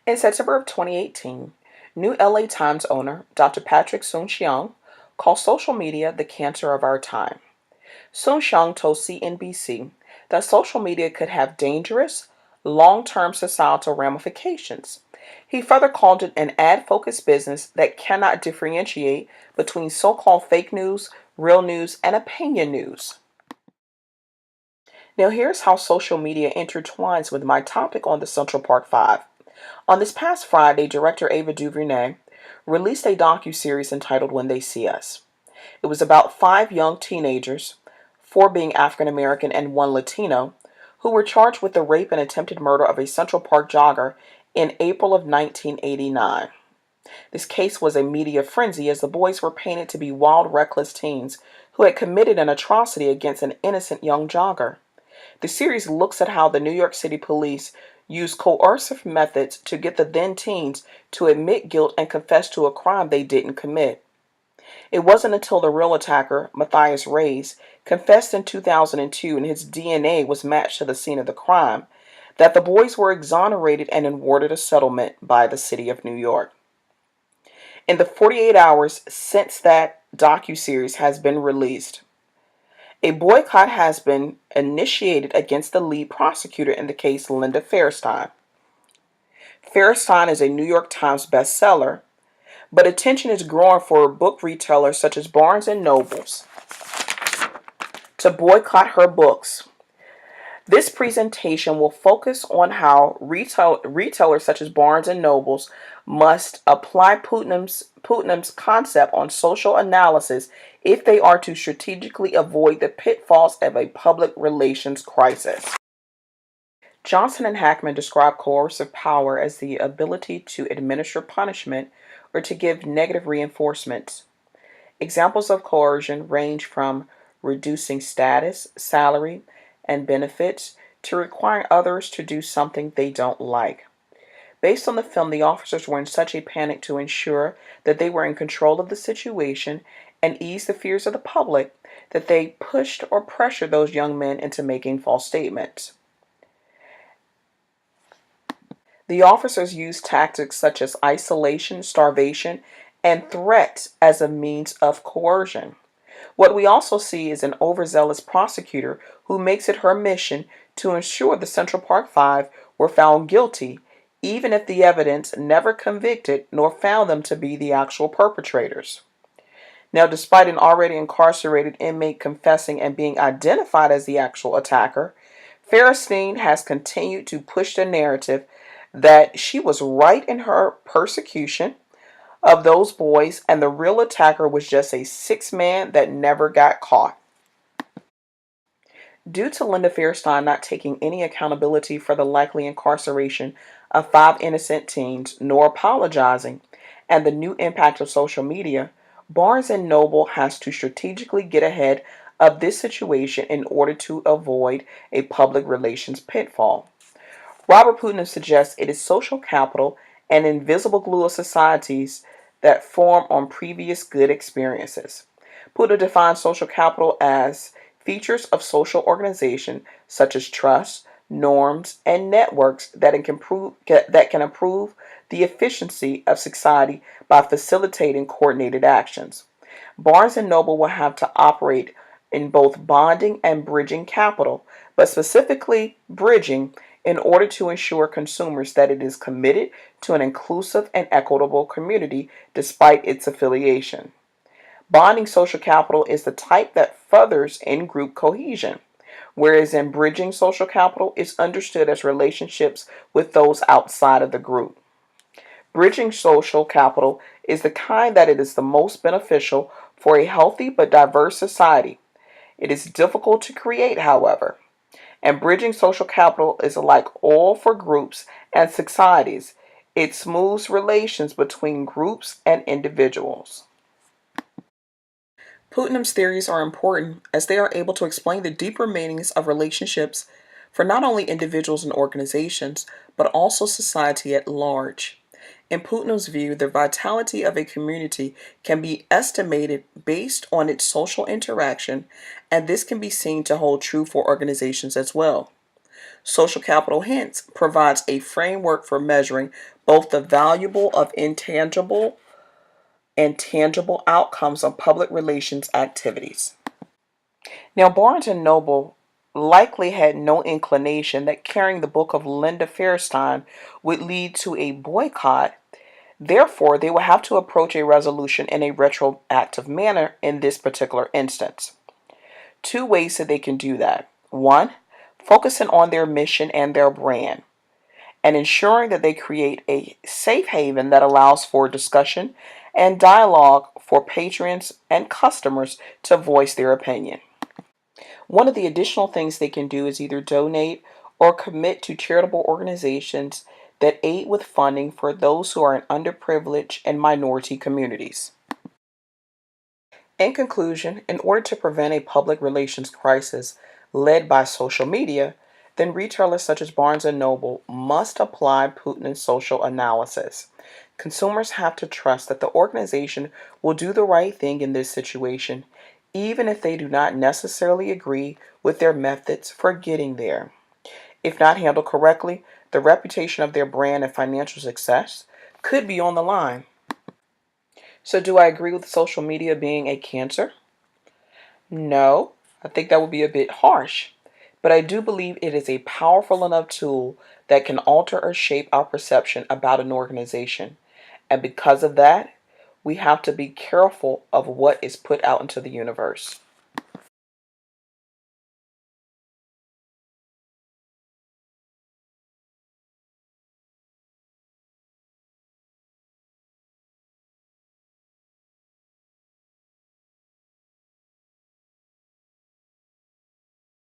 In September of 2018, new LA Times owner Dr. Patrick Soon-Shiong called social media the cancer of our time. Soon-Shiong told CNBC that social media could have dangerous, long-term societal ramifications. He further called it an ad-focused business that cannot differentiate between so-called fake news, real news, and opinion news. Now here's how social media intertwines with my topic on the Central Park 5. On this past Friday, director Ava DuVernay released a docu-series entitled When They See Us. It was about 5 young teenagers, 4 being African American and 1 Latino, who were charged with the rape and attempted murder of a Central Park jogger in April of 1989. This case was a media frenzy as the boys were painted to be wild, reckless teens who had committed an atrocity against an innocent young jogger. The series looks at how the New York City police used coercive methods to get the then teens to admit guilt and confess to a crime they didn't commit. It wasn't until the real attacker, Matthias Reyes, confessed in 2002 and his DNA was matched to the scene of the crime, that the boys were exonerated and awarded a settlement by the city of New York. In the 48 hours since that docuseries has been released, a boycott has been initiated against the lead prosecutor in the case, Linda Fairstein. Fairstein is a New York Times bestseller, but attention is growing for book retailers such as Barnes and Nobles to boycott her books. This presentation will focus on how retailers such as Barnes and Nobles must apply Putnam's concept on social analysis if they are to strategically avoid the pitfalls of a public relations crisis. Johnson and Hackman describe coercive power as the ability to administer punishment or to give negative reinforcements. Examples of coercion range from reducing status, salary, and benefits to requiring others to do something they don't like. Based on the film, the officers were in such a panic to ensure that they were in control of the situation and ease the fears of the public that they pushed or pressured those young men into making false statements. The officers used tactics such as isolation, starvation, and threats as a means of coercion. What we also see is an overzealous prosecutor who makes it her mission to ensure the Central Park 5 were found guilty, even if the evidence never convicted nor found them to be the actual perpetrators. Now, despite an already incarcerated inmate confessing and being identified as the actual attacker, Fairstein has continued to push the narrative that she was right in her persecution of those boys and the real attacker was just a 6-man that never got caught. Due to Linda Fairstein not taking any accountability for the likely incarceration of 5 innocent teens, nor apologizing, and the new impact of social media, Barnes & Noble has to strategically get ahead of this situation in order to avoid a public relations pitfall. Robert Putnam suggests it is social capital, an invisible glue of societies that form on previous good experiences. Putnam defines social capital as features of social organization such as trust, norms, and networks that can improve the efficiency of society by facilitating coordinated actions. Barnes & Noble will have to operate in both bonding and bridging capital, but specifically bridging in order to ensure consumers that it is committed to an inclusive and equitable community despite its affiliation. Bonding social capital is the type that furthers in-group cohesion, whereas in bridging social capital is understood as relationships with those outside of the group. Bridging social capital is the kind that it is the most beneficial for a healthy but diverse society. It is difficult to create, however, and bridging social capital is like oil for groups and societies. It smooths relations between groups and individuals. Putnam's theories are important as they are able to explain the deeper meanings of relationships for not only individuals and organizations, but also society at large. In Putnam's view, the vitality of a community can be estimated based on its social interaction, and this can be seen to hold true for organizations as well. Social capital hence provides a framework for measuring both the valuable of intangible and tangible outcomes of public relations activities. Now, Barnes and Noble likely had no inclination that carrying the book of Linda Fairstein would lead to a boycott. Therefore, they will have to approach a resolution in a retroactive manner in this particular instance. Two ways that they can do that. One, focusing on their mission and their brand, and ensuring that they create a safe haven that allows for discussion and dialogue for patrons and customers to voice their opinion. One of the additional things they can do is either donate or commit to charitable organizations that aid with funding for those who are in underprivileged and minority communities. In conclusion, in order to prevent a public relations crisis led by social media, then retailers such as Barnes and Noble must apply Putin's social analysis. Consumers have to trust that the organization will do the right thing in this situation, even if they do not necessarily agree with their methods for getting there. If not handled correctly, the reputation of their brand and financial success could be on the line. So, do I agree with social media being a cancer? No, I think that would be a bit harsh. But I do believe it is a powerful enough tool that can alter or shape our perception about an organization. And because of that, we have to be careful of what is put out into the universe.